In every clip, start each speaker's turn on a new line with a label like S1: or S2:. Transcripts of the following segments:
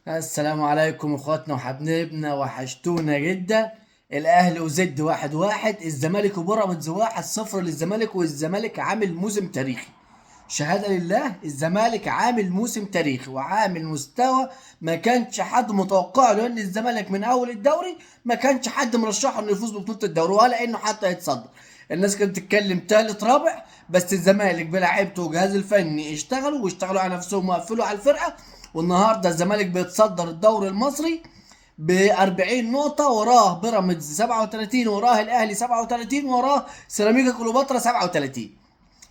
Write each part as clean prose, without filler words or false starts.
S1: السلام عليكم اخواتنا وحبايبنا، وحشتونا جدا. الاهلي وزد 1-1، الزمالك وبيراميدز 1-0 للزمالك، والزمالك عامل موسم تاريخي. شهادة لله، الزمالك عامل موسم تاريخي وعامل مستوى ما كانش حد متوقعه، لان الزمالك من اول الدوري ما كانش حد مرشحه انه يفوز ببطولة الدوري ولا انه حتى يتصدر. الناس كانت بتتكلم تالت رابع، بس الزمالك بلاعيبته وجهاز الفني اشتغلوا على نفسهم وقفلوا على الفرقة. والنهارده الزمالك بيتصدر الدوري المصري ب 40 نقطة، وراه بيراميدز 37، وراه الاهلي 37، وراه سيراميكا كليوباترا 37.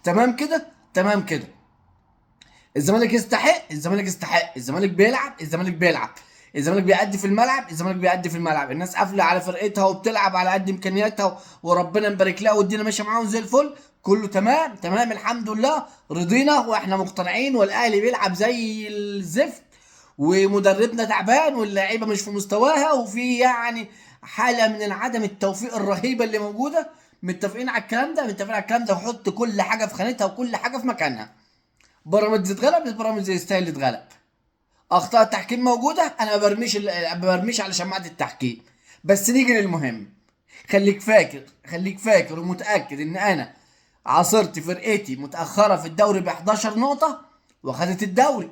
S1: تمام كده، تمام كده. الزمالك يستحق، الزمالك يستحق، الزمالك بيلعب، الزمالك بيلعب، الزمالك بيأدي في الملعب، الزمالك بيأدي في الملعب. الناس قافله على فرقتها وبتلعب على قد امكانياتها، وربنا مبارك لها والدنيا ماشيه معاهم زي الفل. كله تمام تمام، الحمد لله، رضينا واحنا مقتنعين. والاهلي بيلعب زي الزفت، ومدربنا تعبان، واللعيبه مش في مستواها، وفي يعني حاله من عدم التوفيق الرهيبه اللي موجوده. متفقين على الكلام ده، متفقين على الكلام ده، وحط كل حاجه في خانتها وكل حاجه في مكانها. بيراميدز اتغلب، بيراميدز يستاهل يتغلب. اخطاء التحكيم موجوده، انا ما برميش على شماعه التحكيم. بس نيجي للمهم. خليك فاكر، خليك فاكر ومتاكد ان انا عاصرت فرقتي متاخره في الدوري ب 11 نقطه واخدت الدوري.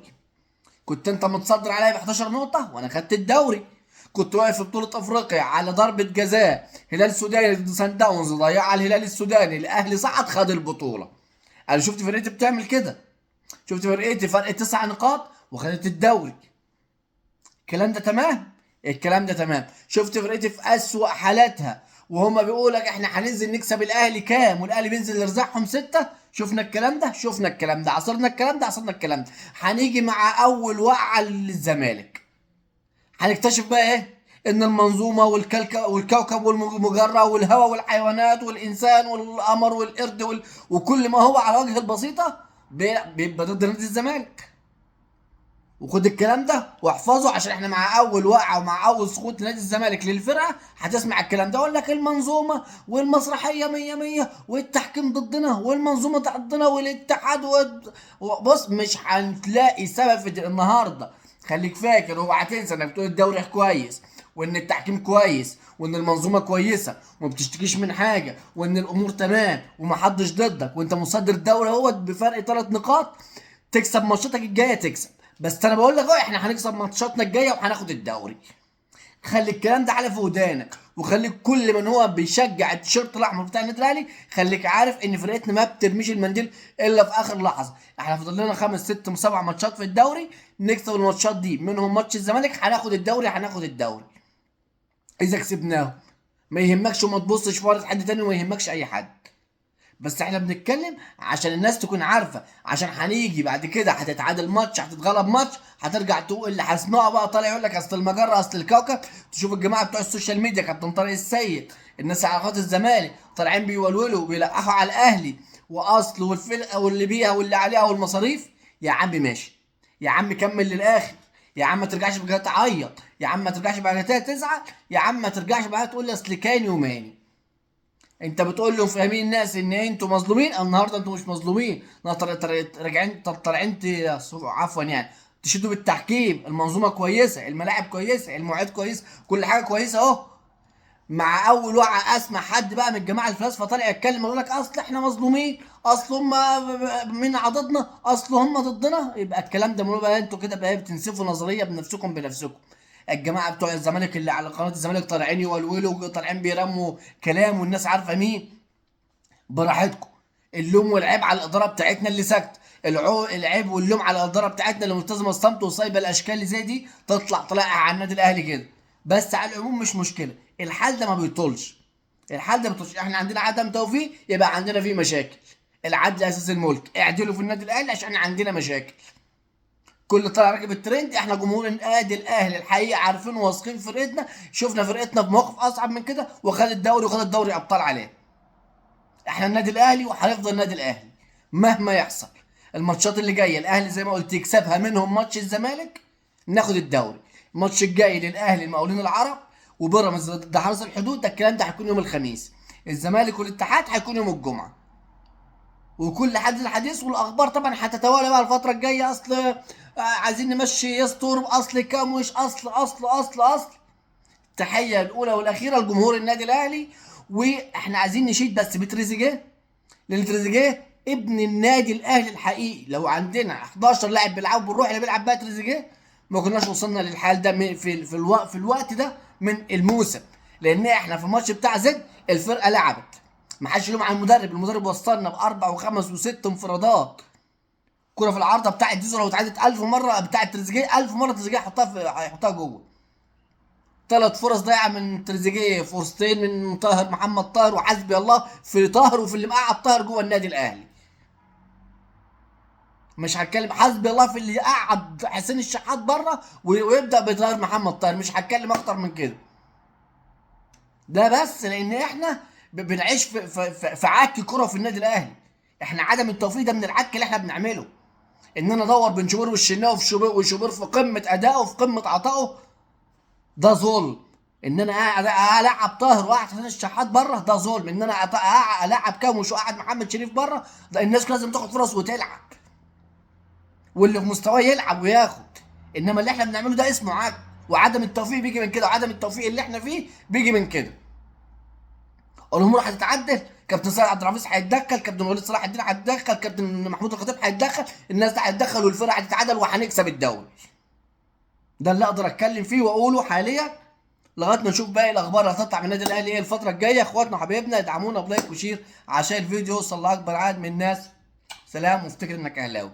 S1: كنت انت متصدر عليا ب 11 نقطه وانا خدت الدوري. كنت واقف في بطوله افريقيا على ضربه جزاء هلال السوداني ضد سان داونز، ضيعها الهلال السوداني، الاهلي صعد خد البطوله. انا شفت فرقتي بتعمل كده، شفت فرقتي فرق 9 نقاط وخدت الدوري. الكلام ده تمام، الكلام ده تمام. شفت فرقتي في اسوأ حالاتها وهما بيقول لك احنا هننزل نكسب الاهلي كام، والاهلي بينزل يرزعهم 6. شفنا الكلام ده، شفنا الكلام ده، عصرنا الكلام ده، عصرنا الكلام ده. هنيجي مع اول وقعه للزمالك، هنكتشف بقى ايه؟ ان المنظومه والكوكب والمجره والهواء والحيوانات والانسان والقمر والقرد وكل ما هو على وجه البسيطه بيبقى ضد نادي الزمالك. وخد الكلام ده واحفظه، عشان احنا مع اول وقعه ومع اول سقوط نادي الزمالك للفرقه هتسمع الكلام ده. اقول لك المنظومه والمسرحيه مية مية، والتحكيم ضدنا، والمنظومه ضدنا، والاتحاد بص، مش هتلاقي سبب في النهارده. خليك فاكر، اوعى تنسى انك بتقول الدوري كويس، وان التحكيم كويس، وان المنظومه كويسه وما بتشتكيش من حاجه، وان الامور تمام ومحدش ضدك، وانت مصدر الدوري اهوت بفرق 3 نقاط. تكسب ماتشاتك الجايه تكسب. بس انا بقول لك اهو، احنا هنكسب ماتشاتنا الجايه وهناخد الدوري. خلي الكلام ده على في ودانك، وخليك كل من هو بيشجع التيشيرت الاحمر بتاع النادي الاهلي خليك عارف ان فرقتنا ما بترميش المنديل الا في اخر لحظه. احنا فاضل لنا 5 6 7 ماتشات في الدوري، نكسب الماتشات دي منهم ماتش الزمالك هناخد الدوري، هناخد الدوري اذا كسبناه. ما يهمكش وما تبصش في ورقه حد تاني، وما يهمكش اي حد. بس احنا بنتكلم عشان الناس تكون عارفه، عشان هنيجي بعد كده هتتعادل ماتش، هتتغلب ماتش، هترجع تقول اللي هسمعه بقى طالع يقول لك اصل المجره، اصل الكوكب. تشوف الجماعه بتوع السوشيال ميديا، كابتن طارق السيد، الناس على علاقات الزمالك طالعين بيولولوا وبيلقحوا على الاهلي، واصل والفرقه واللي بيها واللي عليها والمصاريف. يا عم ماشي، يا عم كمل للاخر، يا عم ما ترجعش بقى تعيط، يا عم ما ترجعش بقى تزعل، يا عم ما ترجعش بقى تقول لي اصل كاني وماني. انت بتقول لهم فاهمين الناس ان انتوا مظلومين، النهارده انتوا مش مظلومين. راجعين طالعين عفوا يعني تشدوا بالتحكيم. المنظومه كويسه، الملاعب كويسه، المواعيد كويسه، كل حاجه كويسه اهو. مع اول وقعه اسمع حد بقى من الجماعه الفلاسفه طالع يتكلم يقول لك اصل احنا مظلومين، اصل هم من عضدنا، اصل هم ضدنا. يبقى الكلام ده بقى انتوا كده بقى بتنسفوا نظريه بنفسكم بنفسكم. الجماعه بتوع الزمالك اللي على قناه الزمالك طالعين يولولوا، طالعين بيرموا كلام والناس عارفه مين. براحتكم. اللوم والعيب على الاداره بتاعتنا اللي ساكته. العيب واللوم على الاداره بتاعتنا اللي ملتزمه الصمت وصايبه الاشكال اللي زي دي تطلع طلع على النادي الاهلي كده. بس على العموم مش مشكله، الحال ده ما بيطولش. الحال ده ما بيطولش. احنا عندنا عدم توفيق يبقى عندنا فيه مشاكل. العدل اساس الملك، اعدلوا في النادي الاهلي عشان عندنا مشاكل. كل طلع راكب الترند. احنا جمهور النادي الاهلي الحقيقه عارفين واثقين في فرقتنا. شفنا فرقتنا في موقف اصعب من كده وخد الدوري، وخد الدوري ابطال عليه. احنا النادي الاهلي وهنفضل النادي الاهلي مهما يحصل. الماتشات اللي جايه الاهلي زي ما قلت يكسبها، منهم ماتش الزمالك ناخد الدوري. الماتش الجاي للاهلي المقاولين العرب وبيراميدز ضد حرس الحدود، ده الكلام ده هيكون يوم الخميس. الزمالك والاتحاد هيكون يوم الجمعه. وكل حدث الحديث والاخبار طبعا هتتوالى بقى الفتره الجايه. اصل عايزين نمشي يستر، اصل كاموش، اصل. التحيه الاولى والاخيره لجمهور النادي الاهلي. واحنا عايزين نشيد بس بتريزيجيه، لان تريزيجيه ابن النادي الاهلي الحقيقي. لو عندنا 11 لاعب بيلعبوا بالروح اللي بيلعب بقى تريزيجيه ما كناش وصلنا للحال ده في الوقت ده من الموسم. لان احنا في الماتش بتاع زد الفرقه لعبت، ما حدش يلوم على المدرب وصلنا باربع وخمس وست انفرادات. كرة في العارضه بتاعت زيزو لو اتعادت 1000 مره، بتاعت تريزيجيه 1000 مره تريزيجيه هيحطها جوه. ثلاث فرص ضايعه من تريزيجيه، فرصتين من طاهر محمد طاهر، وحسبي الله في طاهر وفي اللي مقعد طاهر جوه النادي الاهلي. مش هتكلم حسبي الله في اللي قعد حسين الشحات بره ويبدا بطاهر محمد طاهر، مش هتكلم اكتر من كده. ده بس لان احنا بنعيش في عك كره في النادي الاهلي. احنا عدم التوفيق ده من العك اللي احنا بنعمله. ان انا ادور بين شوبير والشناوي وشوبير في قمه ادائه وفي قمه عطائه، ده ظلم. ان انا العب طاهر واقعد حسين الشحات بره، ده ظلم. ان انا العب كاموش واقعد محمد شريف بره، ده الناس لازم تاخد فرص وتلعب، واللي في مستواه يلعب وياخد. انما اللي احنا بنعمله ده اسمه عك، وعدم التوفيق بيجي من كده، وعدم التوفيق اللي احنا فيه بيجي من كده. الامور هتتعدل، كابتن سيد عبد الحفيظ هيتدخل، كابتن وليد صلاح الدين هيتدخل، كابتن محمود الخطيب هيتدخل، الناس دي هتتدخل والفرقه هتتعدل وهنكسب الدوري. ده اللي اقدر اتكلم فيه واقوله حاليا، لغايه ما نشوف باقي الاخبار اللي هتطلع من النادي الاهلي ايه الفتره الجايه. اخواتنا وحبايبنا ادعمونا بلايك وشير عشان الفيديو يوصل لاكبر عدد من الناس. سلام، وافتكر انك اهلاوي.